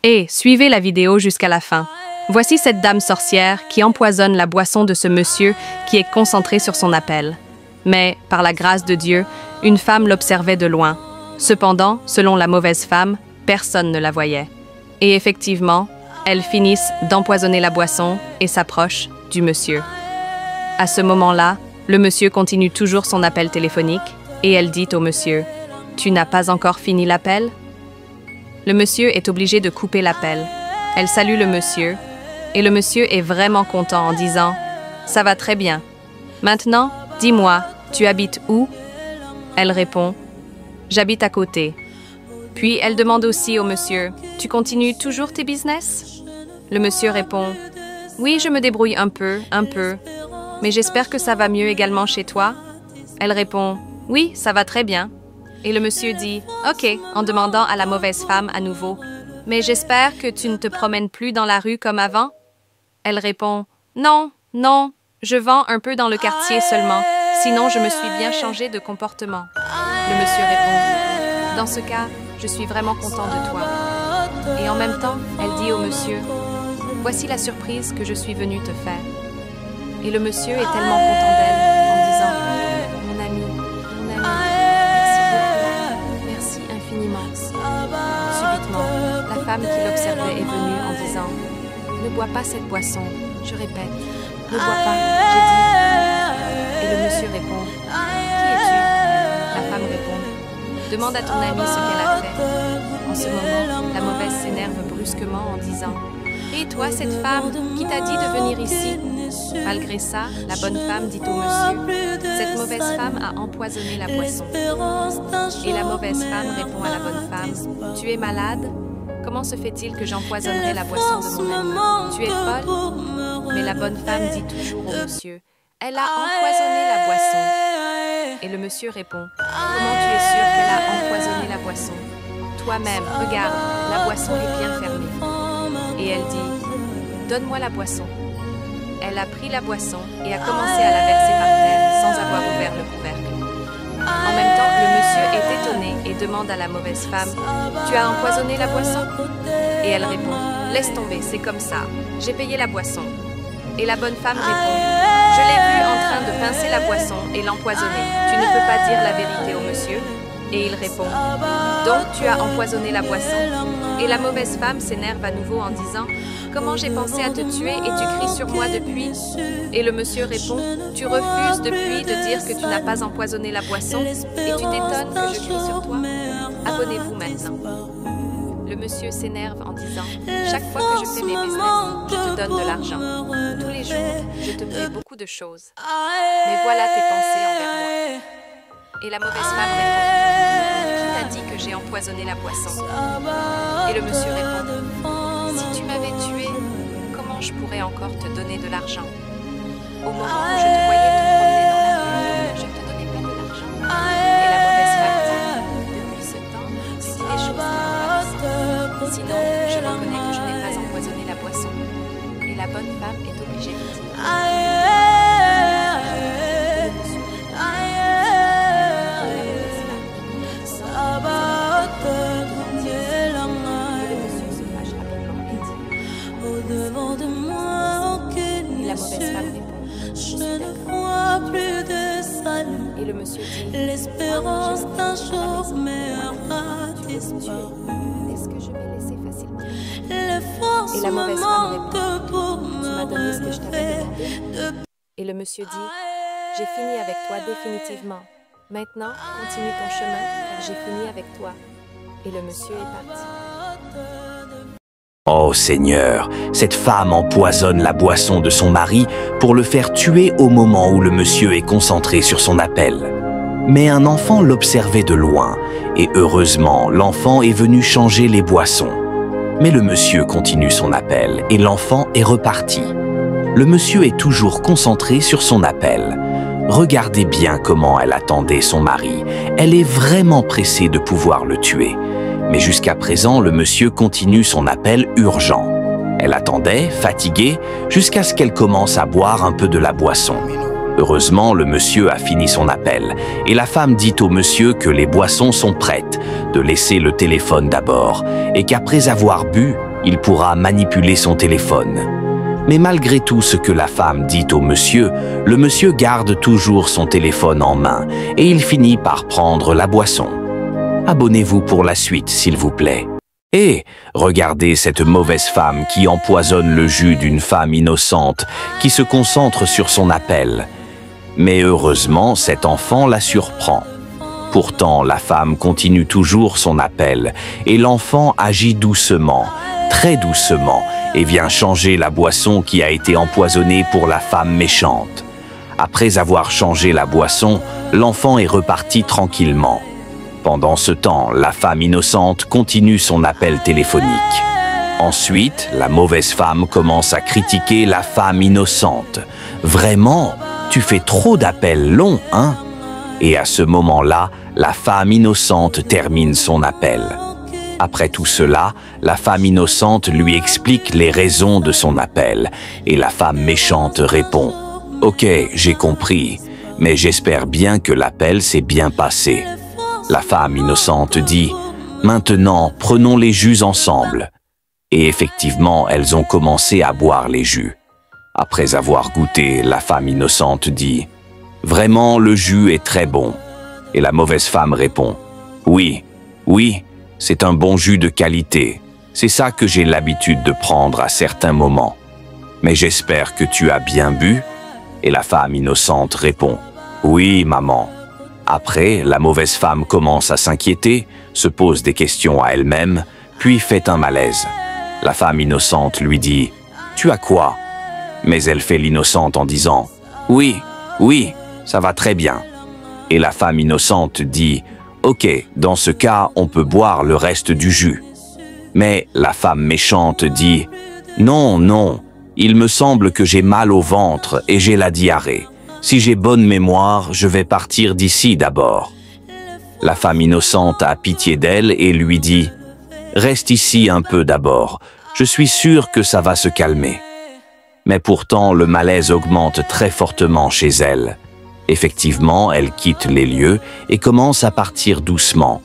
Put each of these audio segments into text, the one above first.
Et suivez la vidéo jusqu'à la fin. Voici cette dame sorcière qui empoisonne la boisson de ce monsieur qui est concentré sur son appel. Mais, par la grâce de Dieu, une femme l'observait de loin. Cependant, selon la mauvaise femme, personne ne la voyait. Et effectivement, elles finissent d'empoisonner la boisson et s'approchent du monsieur. À ce moment-là, le monsieur continue toujours son appel téléphonique et elle dit au monsieur « Tu n'as pas encore fini l'appel ?» Le monsieur est obligé de couper l'appel. Elle salue le monsieur et le monsieur est vraiment content en disant « Ça va très bien. Maintenant, dis-moi, tu habites où ?» Elle répond « J'habite à côté. » Puis elle demande aussi au monsieur « Tu continues toujours tes business ?» Le monsieur répond « Oui, je me débrouille un peu, mais j'espère que ça va mieux également chez toi. » Elle répond « Oui, ça va très bien. » Et le monsieur dit « Ok » en demandant à la mauvaise femme à nouveau « Mais j'espère que tu ne te promènes plus dans la rue comme avant ?» Elle répond « Non, je vends un peu dans le quartier seulement, sinon je me suis bien changé de comportement. » Le monsieur répond « Dans ce cas, je suis vraiment content de toi. » Et en même temps, elle dit au monsieur « Voici la surprise que je suis venue te faire. » Et le monsieur est tellement content d'elle en disant « Mon ami, merci beaucoup, merci infiniment. » Subitement, la femme qui l'observait est venue en disant « Ne bois pas cette boisson, je répète, ne bois pas, j'ai dit. » Et le monsieur répond « Qui es-tu » La femme répond « Demande à ton amie ce qu'elle a fait. » En ce moment, la mauvaise s'énerve brusquement en disant « Et toi, cette femme, qui t'a dit de venir ici ?» Malgré ça, la bonne femme dit au monsieur « Cette mauvaise femme a empoisonné la boisson. » Et la mauvaise femme répond à la bonne femme « Tu es malade? Comment se fait-il que j'empoisonnerais la boisson de mon ami? Tu es folle? » Mais la bonne femme dit toujours au monsieur « Elle a empoisonné la boisson. » Et le monsieur répond « Comment tu es sûr qu'elle a empoisonné la boisson? Toi-même, regarde, la boisson est bien fermée. » Et elle dit « Donne-moi la boisson. » Elle a pris la boisson et a commencé à la verser par terre sans avoir ouvert le couvercle. En même temps, le monsieur est étonné et demande à la mauvaise femme « Tu as empoisonné la boisson ?» Et elle répond « Laisse tomber, c'est comme ça. J'ai payé la boisson. » Et la bonne femme répond « Je l'ai vu en train de pincer la boisson et l'empoisonner. Tu ne peux pas dire la vérité au monsieur ?» Et il répond « Donc tu as empoisonné la boisson ?» Et la mauvaise femme s'énerve à nouveau en disant « Comment j'ai pensé à te tuer et tu cries sur moi depuis ?» Et le monsieur répond « Tu refuses depuis de dire que tu n'as pas empoisonné la boisson et tu t'étonnes que je crie sur toi. Abonnez-vous maintenant. » Le monsieur s'énerve en disant « Chaque fois que je fais mes business, je te donne de l'argent. Tous les jours, je te paie beaucoup de choses. Mais voilà tes pensées envers moi. » Et la mauvaise femme répond « Qui t'a dit que j'ai empoisonné la boisson ?» Et le monsieur répond « Si tu m'avais tué, comment je pourrais encore te donner de l'argent? Au moment où je te voyais te promener dans la rue, je ne te donnais pas de l'argent. » Et la mauvaise femme dit « Depuis ce temps, tu dis les choses très sinon, je reconnais que je n'ai pas empoisonné la boisson. » Et la bonne femme est obligée de dire La mauvaise femme répond « Je suis d'accord. » Et le monsieur dit « L'espérance d'un jour est-ce que je vais laisser facilement ?» Et la mauvaise femme répond « Tu m'as donné ce que je t'avais demandé. » Et le monsieur dit « J'ai fini avec toi définitivement. Maintenant, continue ton chemin car j'ai fini avec toi. » Et le monsieur est parti. Oh Seigneur, cette femme empoisonne la boisson de son mari pour le faire tuer au moment où le monsieur est concentré sur son appel. Mais un enfant l'observait de loin, et heureusement, l'enfant est venu changer les boissons. Mais le monsieur continue son appel, et l'enfant est reparti. Le monsieur est toujours concentré sur son appel. Regardez bien comment elle attendait son mari. Elle est vraiment pressée de pouvoir le tuer. Mais jusqu'à présent, le monsieur continue son appel urgent. Elle attendait, fatiguée, jusqu'à ce qu'elle commence à boire un peu de la boisson. Heureusement, le monsieur a fini son appel, et la femme dit au monsieur que les boissons sont prêtes, de laisser le téléphone d'abord, et qu'après avoir bu, il pourra manipuler son téléphone. Mais malgré tout ce que la femme dit au monsieur, le monsieur garde toujours son téléphone en main et il finit par prendre la boisson. Abonnez-vous pour la suite, s'il vous plaît. Et regardez cette mauvaise femme qui empoisonne le jus d'une femme innocente qui se concentre sur son appel. Mais heureusement, cet enfant la surprend. Pourtant, la femme continue toujours son appel et l'enfant agit doucement, très doucement, et vient changer la boisson qui a été empoisonnée pour la femme méchante. Après avoir changé la boisson, l'enfant est reparti tranquillement. Pendant ce temps, la femme innocente continue son appel téléphonique. Ensuite, la mauvaise femme commence à critiquer la femme innocente. « Vraiment, tu fais trop d'appels longs, hein ?» Et à ce moment-là, la femme innocente termine son appel. Après tout cela, la femme innocente lui explique les raisons de son appel et la femme méchante répond « Ok, j'ai compris, mais j'espère bien que l'appel s'est bien passé. » La femme innocente dit « Maintenant, prenons les jus ensemble. » Et effectivement, elles ont commencé à boire les jus. Après avoir goûté, la femme innocente dit « Vraiment, le jus est très bon. » Et la mauvaise femme répond « Oui, oui. C'est un bon jus de qualité. C'est ça que j'ai l'habitude de prendre à certains moments. Mais j'espère que tu as bien bu. » Et la femme innocente répond « Oui, maman. » Après, la mauvaise femme commence à s'inquiéter, se pose des questions à elle-même, puis fait un malaise. La femme innocente lui dit « Tu as quoi ?» Mais elle fait l'innocente en disant « Oui, oui, ça va très bien. » Et la femme innocente dit « Ok, dans ce cas, on peut boire le reste du jus. » Mais la femme méchante dit « Non, non, il me semble que j'ai mal au ventre et j'ai la diarrhée. Si j'ai bonne mémoire, je vais partir d'ici d'abord. » La femme innocente a pitié d'elle et lui dit « Reste ici un peu d'abord, je suis sûre que ça va se calmer. » Mais pourtant, le malaise augmente très fortement chez elle. Effectivement, elle quitte les lieux et commence à partir doucement.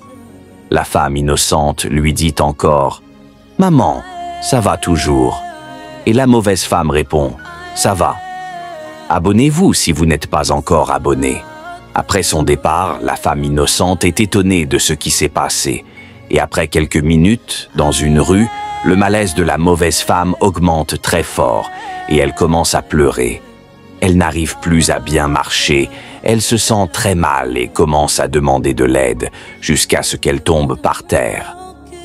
La femme innocente lui dit encore « Maman, ça va toujours ?» Et la mauvaise femme répond « Ça va. » Abonnez-vous si vous n'êtes pas encore abonné. Après son départ, la femme innocente est étonnée de ce qui s'est passé. Et après quelques minutes, dans une rue, le malaise de la mauvaise femme augmente très fort et elle commence à pleurer. Elle n'arrive plus à bien marcher, elle se sent très mal et commence à demander de l'aide, jusqu'à ce qu'elle tombe par terre.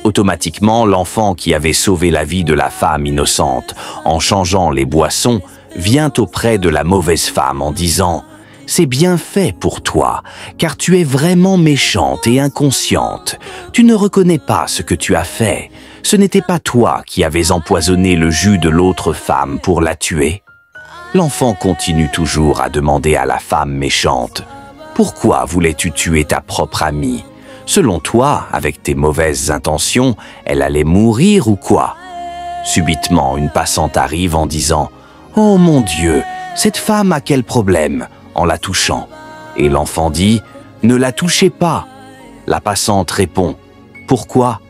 Automatiquement, l'enfant qui avait sauvé la vie de la femme innocente en changeant les boissons vient auprès de la mauvaise femme en disant « C'est bien fait pour toi, car tu es vraiment méchante et inconsciente. Tu ne reconnais pas ce que tu as fait. Ce n'était pas toi qui avais empoisonné le jus de l'autre femme pour la tuer. » L'enfant continue toujours à demander à la femme méchante « Pourquoi voulais-tu tuer ta propre amie? Selon toi, avec tes mauvaises intentions, elle allait mourir ou quoi ?» Subitement, une passante arrive en disant « Oh mon Dieu, cette femme a quel problème ?» en la touchant. Et l'enfant dit « Ne la touchez pas !» La passante répond « Pourquoi ?»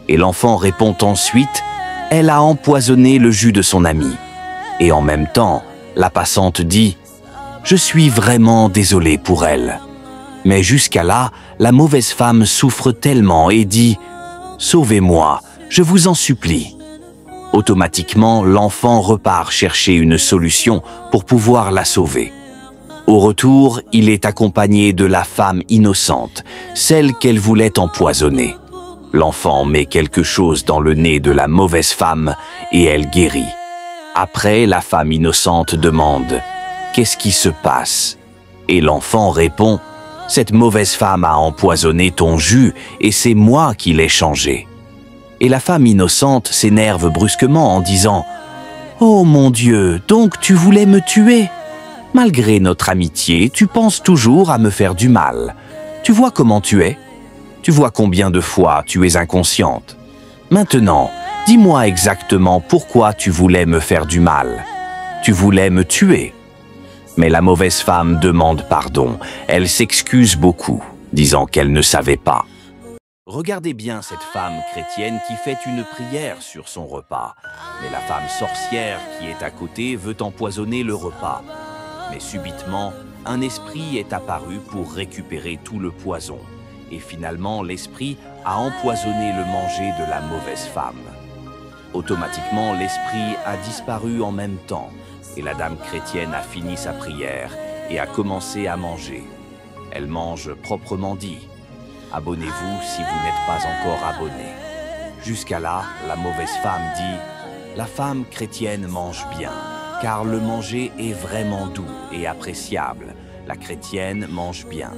Et l'enfant répond ensuite « Elle a empoisonné le jus de son amie. » Et en même temps, la passante dit « Je suis vraiment désolé pour elle. » Mais jusqu'à là, la mauvaise femme souffre tellement et dit « Sauvez-moi, je vous en supplie. » Automatiquement, l'enfant repart chercher une solution pour pouvoir la sauver. Au retour, il est accompagné de la femme innocente, celle qu'elle voulait empoisonner. L'enfant met quelque chose dans le nez de la mauvaise femme et elle guérit. Après, la femme innocente demande « Qu'est-ce qui se passe ?» Et l'enfant répond « Cette mauvaise femme a empoisonné ton jus et c'est moi qui l'ai changé. » Et la femme innocente s'énerve brusquement en disant « Oh mon Dieu, donc tu voulais me tuer? Malgré notre amitié, tu penses toujours à me faire du mal. Tu vois comment tu es? Tu vois combien de fois tu es inconsciente. Maintenant, dis-moi exactement pourquoi tu voulais me faire du mal. Tu voulais me tuer. » Mais la mauvaise femme demande pardon. Elle s'excuse beaucoup, disant qu'elle ne savait pas. Regardez bien cette femme chrétienne qui fait une prière sur son repas. Mais la femme sorcière qui est à côté veut empoisonner le repas. Mais subitement, un esprit est apparu pour récupérer tout le poison. Et finalement, l'esprit a empoisonné le manger de la mauvaise femme. Automatiquement, l'esprit a disparu en même temps. Et la dame chrétienne a fini sa prière et a commencé à manger. Elle mange proprement dit. Abonnez-vous si vous n'êtes pas encore abonné. Jusqu'à là, la mauvaise femme dit « La femme chrétienne mange bien, car le manger est vraiment doux et appréciable. La chrétienne mange bien. »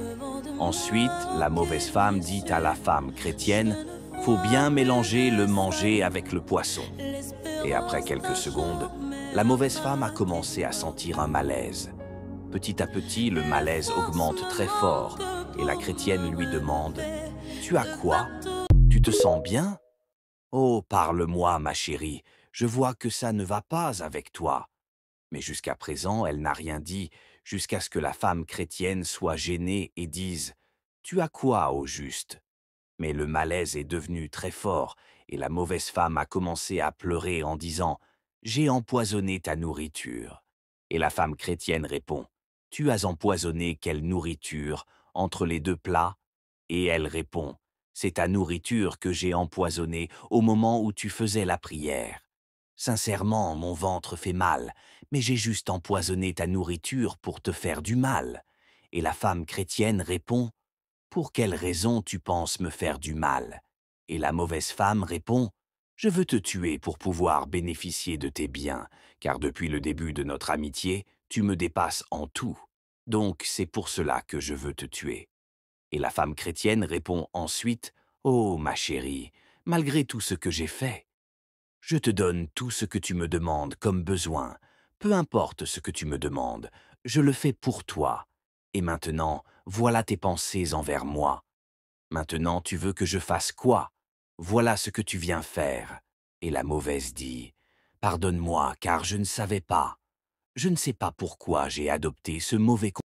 Ensuite, la mauvaise femme dit à la femme chrétienne « Faut bien mélanger le manger avec le poisson. » Et après quelques secondes, la mauvaise femme a commencé à sentir un malaise. Petit à petit, le malaise augmente très fort et la chrétienne lui demande « Tu as quoi? Tu te sens bien? Oh, parle-moi, ma chérie, je vois que ça ne va pas avec toi. » Mais jusqu'à présent, elle n'a rien dit, jusqu'à ce que la femme chrétienne soit gênée et dise « Tu as quoi au juste ?» Mais le malaise est devenu très fort et la mauvaise femme a commencé à pleurer en disant « J'ai empoisonné ta nourriture. » Et la femme chrétienne répond « Tu as empoisonné quelle nourriture entre les deux plats ?» Et elle répond « C'est ta nourriture que j'ai empoisonnée au moment où tu faisais la prière. Sincèrement, mon ventre fait mal, mais j'ai juste empoisonné ta nourriture pour te faire du mal. » Et la femme chrétienne répond « Pour quelle raison tu penses me faire du mal ?» Et la mauvaise femme répond « Je veux te tuer pour pouvoir bénéficier de tes biens, car depuis le début de notre amitié, tu me dépasses en tout. Donc c'est pour cela que je veux te tuer. » Et la femme chrétienne répond ensuite « Oh, ma chérie, malgré tout ce que j'ai fait, je te donne tout ce que tu me demandes comme besoin. Peu importe ce que tu me demandes, je le fais pour toi. Et maintenant, voilà tes pensées envers moi. Maintenant, tu veux que je fasse quoi? Voilà ce que tu viens faire. » Et la mauvaise dit « Pardonne-moi, car je ne savais pas. Je ne sais pas pourquoi j'ai adopté ce mauvais comportement. »